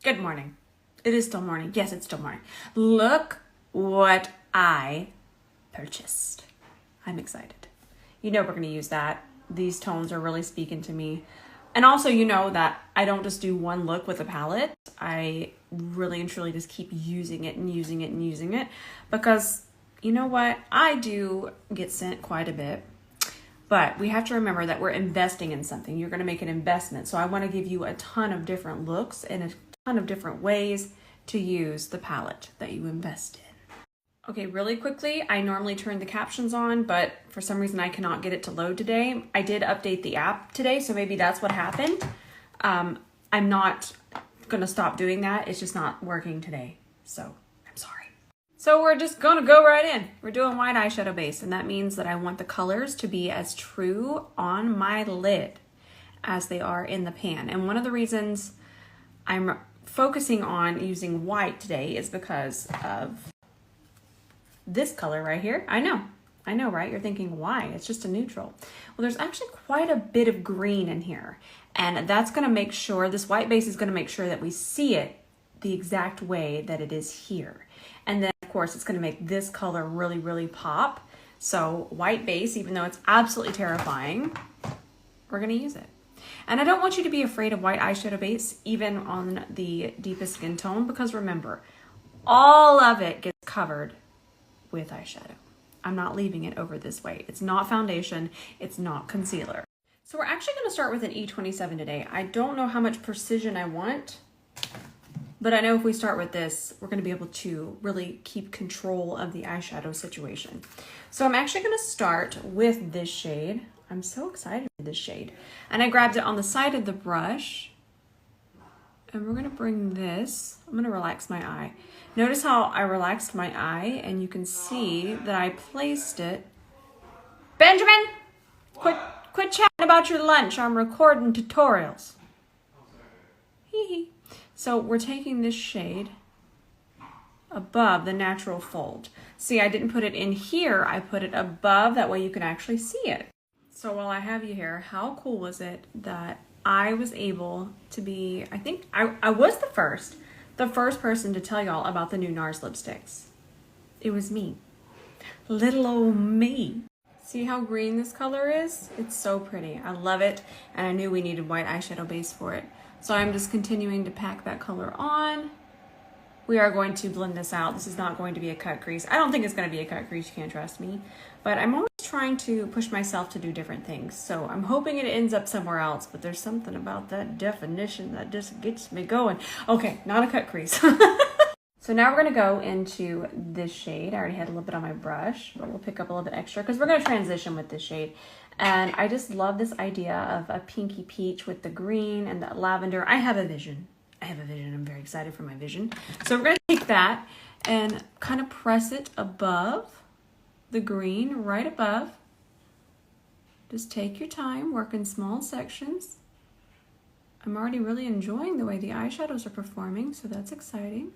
Good morning. It is still morning. Yes, it's still morning. Look what I purchased. I'm excited. You know we're going to use that. These tones are really speaking to me. And also, you know that I don't just do one look with a palette. I really and truly just keep using it and using it and using it. Because, you know what? I do get sent quite a bit. But we have to remember that we're investing in something. You're going to make an investment. So I want to give you a ton of different looks and a ton of different ways to use the palette that you invest in. Okay, really quickly, I normally turn the captions on, but for some reason I cannot get it to load today. I did update the app today, so maybe that's what happened. I'm not going to stop doing that. It's just not working today, so I'm sorry. So we're just going to go right in. We're doing white eyeshadow base, and that means that I want the colors to be as true on my lid as they are in the pan. And one of the reasons I'm focusing on using white today is because of this color right here. I know, right? You're thinking, why? It's just a neutral. Well, there's actually quite a bit of green in here, and that's going to make sure, this white base is going to make sure that we see it the exact way that it is here. And then, of course, it's going to make this color really, really pop. So white base, even though it's absolutely terrifying, we're going to use it. And I don't want you to be afraid of white eyeshadow base, even on the deepest skin tone, because remember, all of it gets covered with eyeshadow. I'm not leaving it over this way. It's not foundation. It's not concealer. So we're actually going to start with an E27 today. I don't know how much precision I want, but I know if we start with this, we're going to be able to really keep control of the eyeshadow situation. So I'm actually going to start with this shade. I'm so excited for this shade. And I grabbed it on the side of the brush. And we're going to bring this, I'm going to relax my eye. Notice how I relaxed my eye, and you can see that I placed it. Benjamin, quit chatting about your lunch. I'm recording tutorials. Hee hee. So we're taking this shade above the natural fold. See, I didn't put it in here. I put it above. That way you can actually see it. So while I have you here, how cool was it that I was able to be, I think I was the first person to tell y'all about the new NARS lipsticks. It was me. Little old me. See how green this color is? It's so pretty. I love it. And I knew we needed white eyeshadow base for it. So I'm just continuing to pack that color on. We are going to blend this out. This is not going to be a cut crease. I don't think it's going to be a cut crease. You can't trust me. But I'm always trying to push myself to do different things. So I'm hoping it ends up somewhere else. But there's something about that definition that just gets me going. Okay, not a cut crease. So now we're going to go into this shade. I already had a little bit on my brush, but we'll pick up a little bit extra because we're going to transition with this shade. And I just love this idea of a pinky peach with the green and the lavender. I have a vision. I'm very excited for my vision. So we're going to take that and kind of press it above the green, right above. Just take your time, work in small sections. I'm already really enjoying the way the eyeshadows are performing, so that's exciting.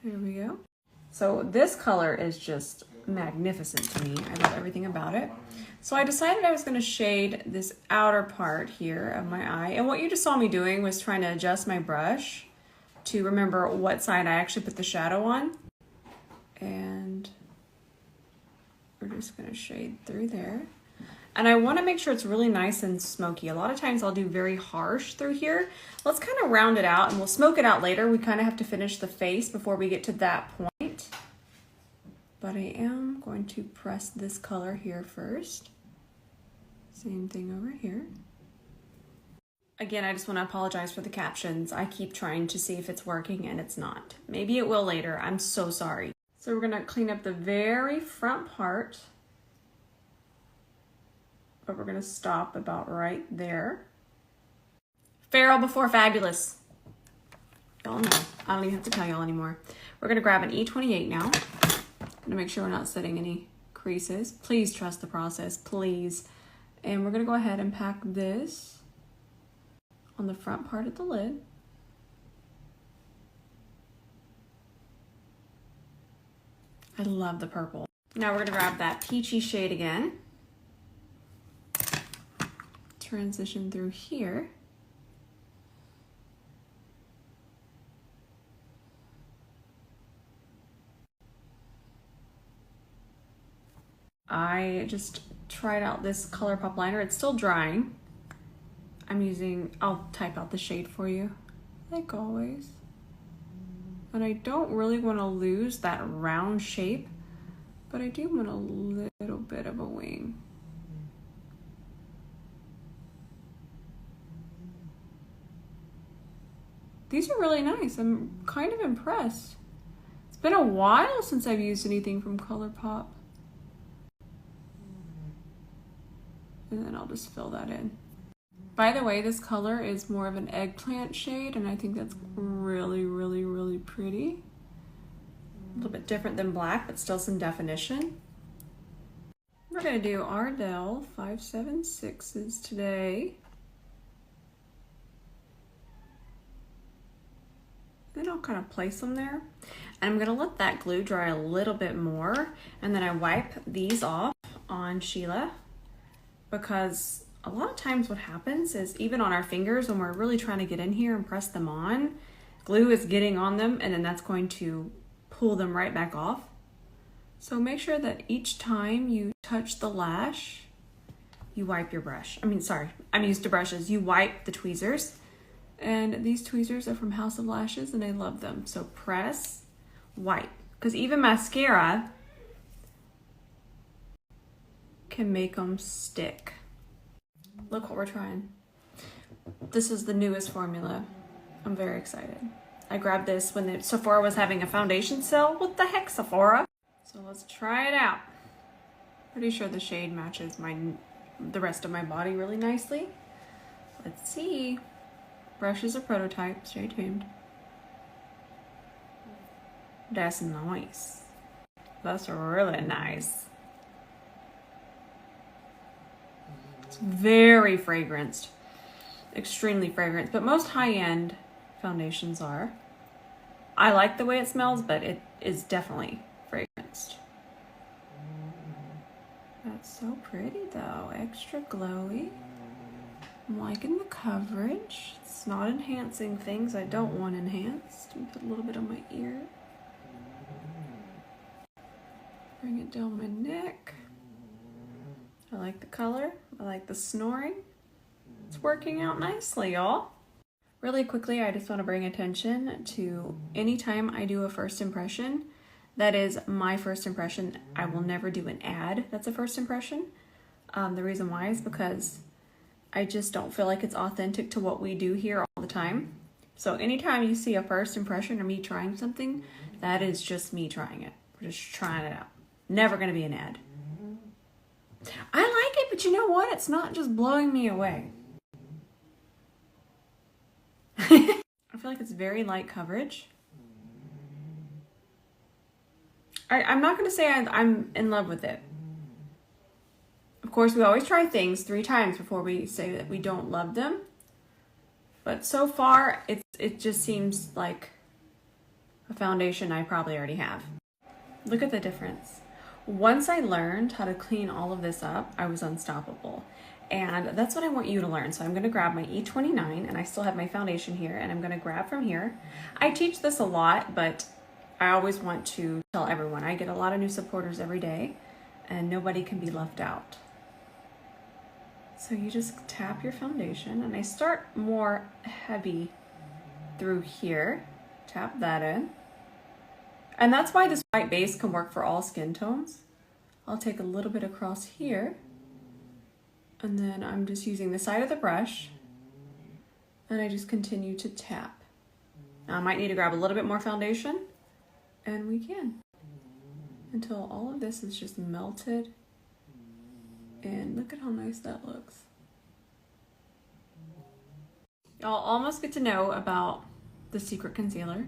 There we go. So this color is just magnificent to me. I love everything about it. So I decided I was going to shade this outer part here of my eye. And what you just saw me doing was trying to adjust my brush to remember what side I actually put the shadow on. And we're just going to shade through there. And I want to make sure it's really nice and smoky. A lot of times I'll do very harsh through here. Let's kind of round it out, and we'll smoke it out later. We kind of have to finish the face before we get to that point. But I am going to press this color here first. Same thing over here. Again, I just want to apologize for the captions. I keep trying to see if it's working and it's not. Maybe it will later. I'm so sorry. So we're going to clean up the very front part. But we're going to stop about right there. Feral before fabulous. Y'all know. I don't even have to tell y'all anymore. We're going to grab an E28 now. I'm gonna make sure we're not setting any creases. Please trust the process, please. And we're gonna go ahead and pack this on the front part of the lid. I love the purple. Now we're gonna grab that peachy shade again. Transition through here. I just tried out this ColourPop liner. It's still drying. I'll type out the shade for you, like always. And I don't really want to lose that round shape, but I do want a little bit of a wing. These are really nice. I'm kind of impressed. It's been a while since I've used anything from ColourPop. And then I'll just fill that in. By the way, this color is more of an eggplant shade, and I think that's really, really, really pretty. A little bit different than black, but still some definition. We're gonna do Ardell 576s today. Then I'll kind of place them there. And I'm gonna let that glue dry a little bit more, and then I wipe these off on Sheila, because a lot of times what happens is even on our fingers when we're really trying to get in here and press them on, glue is getting on them and then that's going to pull them right back off. So make sure that each time you touch the lash, you wipe your brush. I'm used to brushes. You wipe the tweezers. And these tweezers are from House of Lashes and I love them. So press, wipe. Because even mascara can make them stick. Look what we're trying. This is the newest formula. I'm very excited. I grabbed this when Sephora was having a foundation sale. What the heck, Sephora? So let's try it out. Pretty sure the shade matches the rest of my body really nicely. Let's see. Brush is a prototype, stay tuned. That's nice. That's really nice. It's very fragranced, extremely fragrant, but most high-end foundations are. I like the way it smells, but it is definitely fragranced. That's so pretty though, extra glowy. I'm liking the coverage. It's not enhancing things I don't want enhanced. Let me put a little bit on my ear. Bring it down my neck. I like the color. I like the snoring. It's working out nicely, y'all. Really quickly, I just want to bring attention to anytime I do a first impression, that is my first impression. I will never do an ad that's a first impression. The reason why is because I just don't feel like it's authentic to what we do here all the time. So anytime you see a first impression or me trying something, that is just me trying it. We're just trying it out. Never going to be an ad. I like it, but you know what? It's not just blowing me away. I feel like it's very light coverage. I'm not going to say I'm in love with it. Of course, we always try things 3 times before we say that we don't love them. But so far, it just seems like a foundation I probably already have. Look at the difference. Once I learned how to clean all of this up, I was unstoppable. And that's what I want you to learn. So I'm going to grab my E29, and I still have my foundation here, and I'm going to grab from here. I teach this a lot, but I always want to tell everyone. I get a lot of new supporters every day, and nobody can be left out. So you just tap your foundation, and I start more heavy through here. Tap that in. And that's why this white base can work for all skin tones. I'll take a little bit across here, and then I'm just using the side of the brush, and I just continue to tap. Now I might need to grab a little bit more foundation, and we can, until all of this is just melted. And look at how nice that looks. Y'all almost get to know about the secret concealer.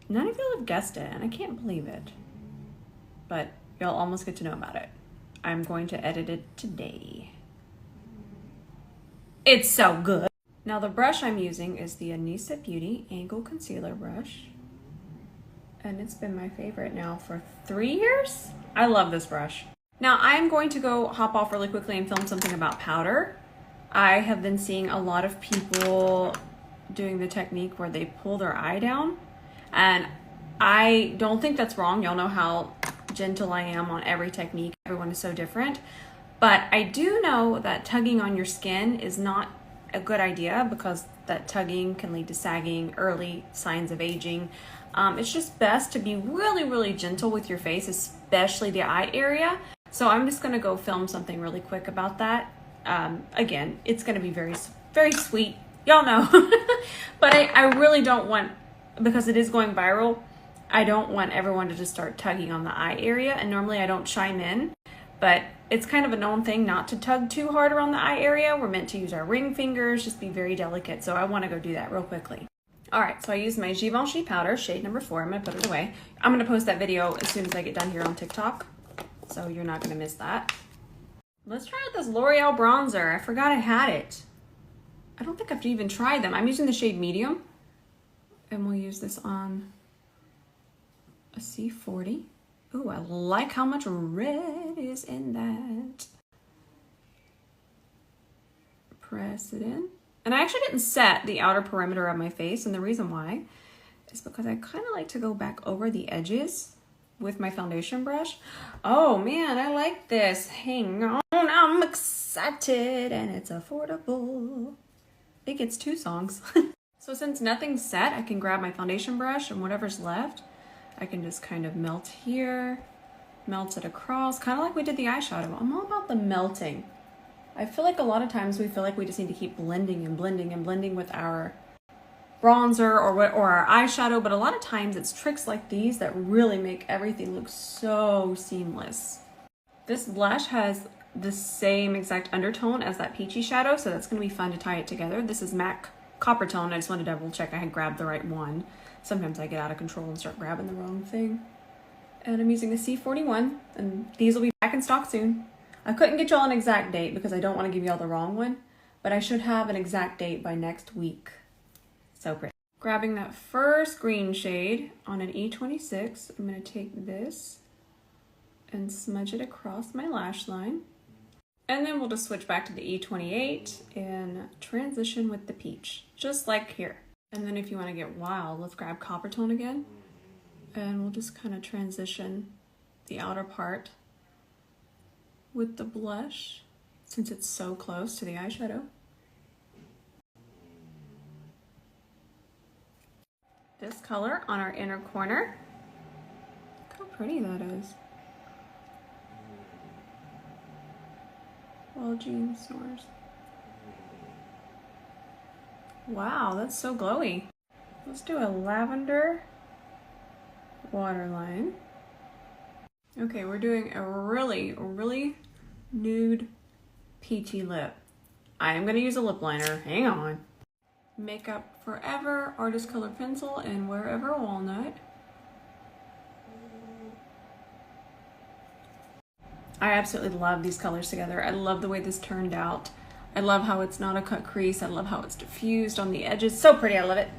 None of y'all have guessed it, and I can't believe it. But y'all almost get to know about it. I'm going to edit it today. It's so good. Now the brush I'm using is the Anissa Beauty Angle Concealer Brush. And it's been my favorite now for 3 years. I love this brush. Now I'm going to go hop off really quickly and film something about powder. I have been seeing a lot of people doing the technique where they pull their eye down. And I don't think that's wrong. Y'all know how gentle I am on every technique. everyone is so different. But I do know that tugging on your skin is not a good idea because that tugging can lead to sagging, early signs of aging. It's just best to be really, really gentle with your face, especially the eye area. So I'm just gonna go film something really quick about that. Again, it's gonna be very, very sweet. Y'all know. But I really don't want, because it is going viral, I don't want everyone to just start tugging on the eye area. And normally I don't chime in, but it's kind of a known thing not to tug too hard around the eye area. We're meant to use our ring fingers, just be very delicate. So I wanna go do that real quickly. All right, so I used my Givenchy powder, shade number 4. I'm gonna put it away. I'm gonna post that video as soon as I get done here on TikTok, so you're not gonna miss that. Let's try out this L'Oreal bronzer. I forgot I had it. I don't think I've even tried them. I'm using the shade medium, and we'll use this on a C40. Ooh, I like how much red is in that. Press it in. And I actually didn't set the outer perimeter of my face, and the reason why is because I kind of like to go back over the edges with my foundation brush. Oh man, I like this. Hang on, I'm excited, and it's affordable. It gets 2 songs. So since nothing's set, I can grab my foundation brush, and whatever's left, I can just kind of melt here, melt it across, kind of like we did the eyeshadow. I'm all about the melting. I feel like a lot of times we feel like we just need to keep blending and blending and blending with our bronzer or our eyeshadow, but a lot of times it's tricks like these that really make everything look so seamless. This blush has the same exact undertone as that peachy shadow, so that's going to be fun to tie it together. This is MAC Copper Tone. I just wanted to double check I had grabbed the right one. Sometimes I get out of control and start grabbing the wrong thing. And I'm using the C41, and these will be back in stock soon. I couldn't get y'all an exact date because I don't want to give y'all the wrong one, but I should have an exact date by next week. So pretty. Grabbing that first green shade on an E26, I'm going to take this and smudge it across my lash line. And then we'll just switch back to the E28 and transition with the peach, just like here. And then if you want to get wild, let's grab Copper Tone again, and we'll just kind of transition the outer part with the blush, since it's so close to the eyeshadow. This color on our inner corner. Look how pretty that is. While Jean snores. Wow, that's so glowy. Let's do a lavender waterline. Okay, we're doing a really, really nude peachy lip. I am going to use a lip liner. Hang on. Makeup Forever Artist Color Pencil and Wherever Walnut. I absolutely love these colors together. I love the way this turned out. I love how it's not a cut crease. I love how it's diffused on the edges. So pretty, I love it.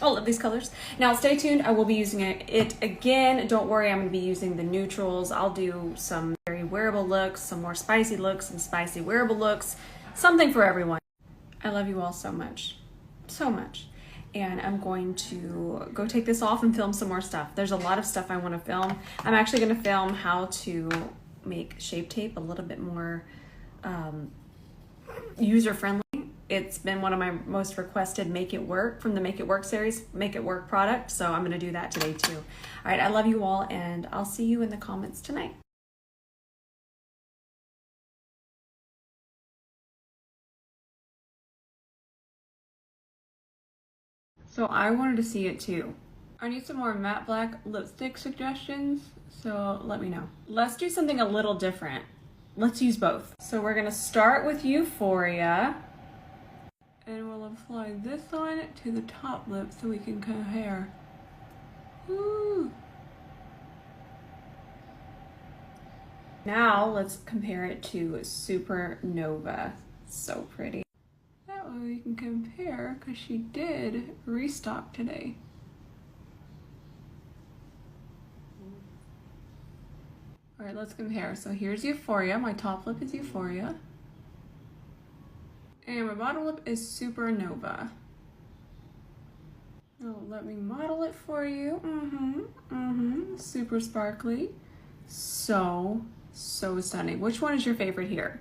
I love these colors. Now stay tuned, I will be using it again. Don't worry, I'm gonna be using the neutrals. I'll do some very wearable looks, some more spicy looks, some spicy wearable looks, something for everyone. I love you all so much, so much. And I'm going to go take this off and film some more stuff. There's a lot of stuff I wanna film. I'm actually gonna film how to make Shape Tape a little bit more user-friendly. It's been one of my most requested Make It Work from the Make It Work series, Make It Work product. So I'm gonna do that today too. All right, I love you all, and I'll see you in the comments tonight. So I wanted to see it too. I need some more matte black lipstick suggestions, so let me know. Let's do something a little different. Let's use both. So we're gonna start with Euphoria, and we'll apply this on to the top lip so we can compare. Ooh. Now let's compare it to Supernova. So pretty. That way we can compare, because she did restock today. All right, let's compare. So here's Euphoria. My top lip is Euphoria. And my bottom lip is Supernova. Now let me model it for you. Super sparkly. So So stunning. Which one is your favorite here?